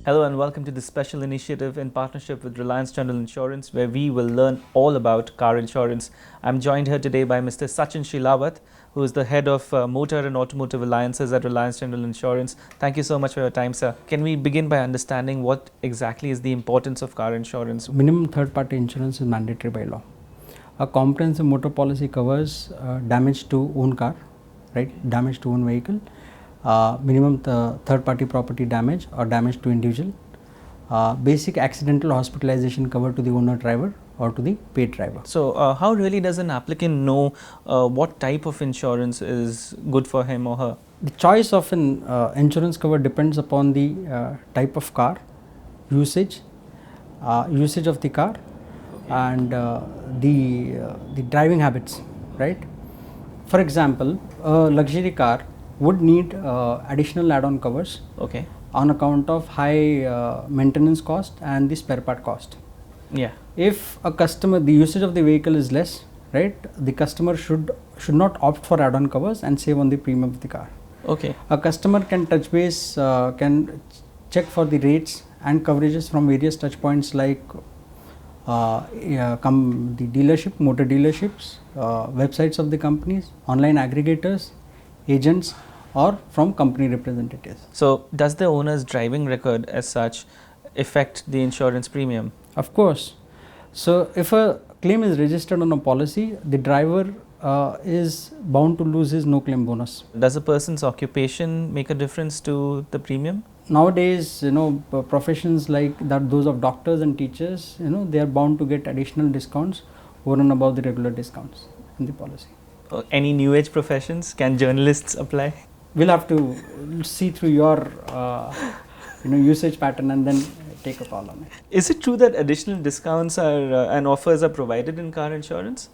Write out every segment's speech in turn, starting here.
Hello and welcome to this special initiative in partnership with Reliance General Insurance, where we will learn all about car insurance. I'm joined here today by Mr. Sachin Shilawat, who is the head of Motor and Automotive Alliances at Reliance General Insurance. Thank you so much for your time, sir. Can we begin by understanding what exactly is the importance of car insurance? Minimum third-party insurance is mandatory by law. A comprehensive motor policy covers damage to own car, right? Damage to own vehicle, minimum third-party property damage or damage to individual, basic accidental hospitalization cover to the owner driver or to the paid driver. So, how really does an applicant know what type of insurance is good for him or her? The choice of an insurance cover depends upon the type of car, usage of the car, and the driving habits, right? For example, a luxury car would need additional add-on covers on account of high maintenance cost and the spare part cost. Yeah. If a customer, the usage of the vehicle is less, right, the customer should not opt for add-on covers and save on the premium of the car. Okay. A customer can touch base, can check for the rates and coverages from various touch points like the dealership, motor dealerships, websites of the companies, online aggregators, agents, or from company representatives. So, does the owner's driving record as such affect the insurance premium? Of course. So, if a claim is registered on a policy, the driver is bound to lose his no claim bonus. Does a person's occupation make a difference to the premium? Nowadays, professions like that, those of doctors and teachers, they are bound to get additional discounts over and above the regular discounts in the policy. Any new age professions? Can journalists apply? We'll have to see through your usage pattern and then take a call on it. Is it true that additional discounts are and offers are provided in car insurance?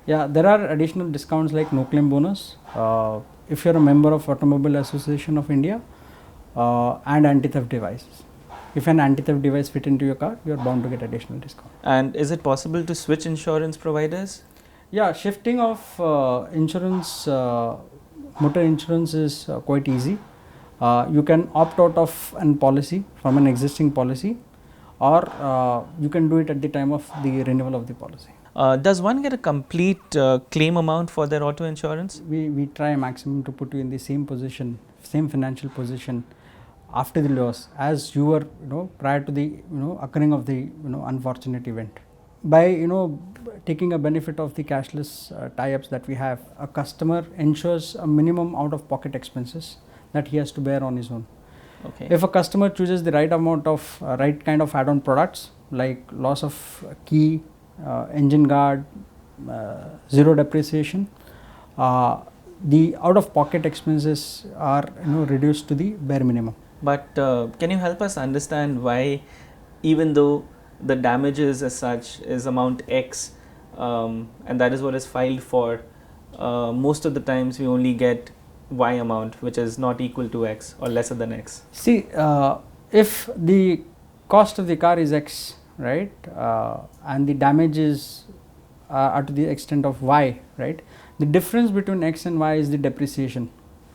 Yeah, there are additional discounts like no claim bonus. If you're a member of Automobile Association of India and anti-theft devices. If an anti-theft device fit into your car, you are bound to get additional discount. And is it possible to switch insurance providers? Yeah, shifting of insurance, motor insurance is quite easy. You can opt out of an policy from an existing policy, or you can do it at the time of the renewal of the policy. Does one get a complete claim amount for their auto insurance? We try maximum to put you in the same position, same financial position after the loss as you were, prior to the occurring of the unfortunate event. By taking a benefit of the cashless tie-ups that we have, a customer ensures a minimum out of pocket expenses that he has to bear on his own. Okay. If a customer chooses the right amount of right kind of add-on products like loss of key, engine guard, zero depreciation, the out of pocket expenses are reduced to the bare minimum. But can you help us understand why, even though the damages as such is amount X and that is what is filed for, most of the times we only get Y amount, which is not equal to X or lesser than X? See, if the cost of the car is X, right, and the damages are to the extent of Y, right, the difference between X and Y is the depreciation.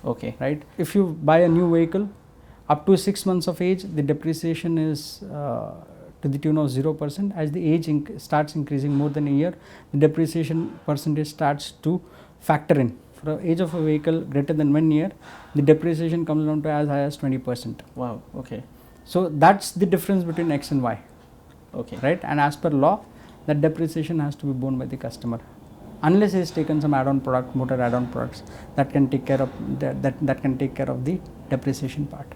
Okay. Right. If you buy a new vehicle up to 6 months of age, the depreciation is to the tune of 0%. As the age starts increasing more than a year, the depreciation percentage starts to factor in. For the age of a vehicle greater than 1 year, the depreciation comes down to as high as 20%. Wow. Okay. So that's the difference between X and Y. Okay. Right. And as per law, that depreciation has to be borne by the customer, unless he has taken some add-on product, motor add-on products that can take care of that can take care of the depreciation part.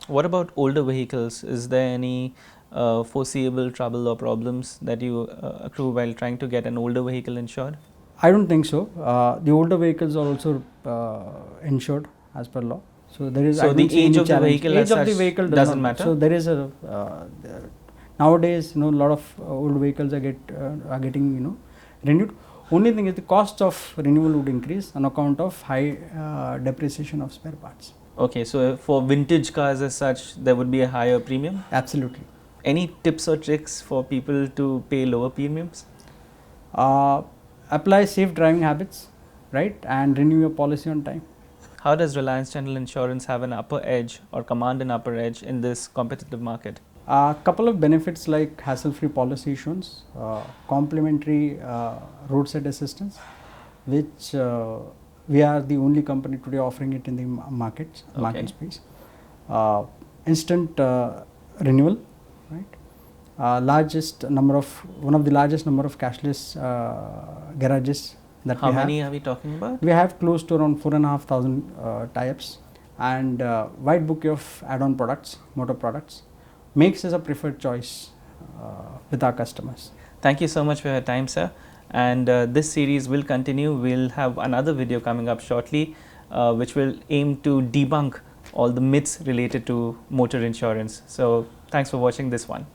What about older vehicles? Is there any foreseeable trouble or problems that you accrue while trying to get an older vehicle insured? I don't think so. The older vehicles are also insured as per law. So there is. So the age of the vehicle as such doesn't matter. So there is a nowadays a lot of old vehicles are getting renewed. Only thing is the cost of renewal would increase on account of high depreciation of spare parts. Okay, so for vintage cars as such, there would be a higher premium? Absolutely. Any tips or tricks for people to pay lower premiums? Apply safe driving habits, right, and renew your policy on time. How does Reliance General Insurance have an upper edge or command an upper edge in this competitive market? A couple of benefits like hassle-free policy issuance, complimentary roadside assistance, which we are the only company today offering it in the market space. Instant renewal, right? One of the largest number of cashless garages that How we have. many are we talking about? We have close to around 4,500 tie-ups, and wide bouquet of add-on products, motor products, makes us a preferred choice with our customers. Thank you so much for your time, sir. And this series will continue. We'll have another video coming up shortly, which will aim to debunk all the myths related to motor insurance. So thanks for watching this one.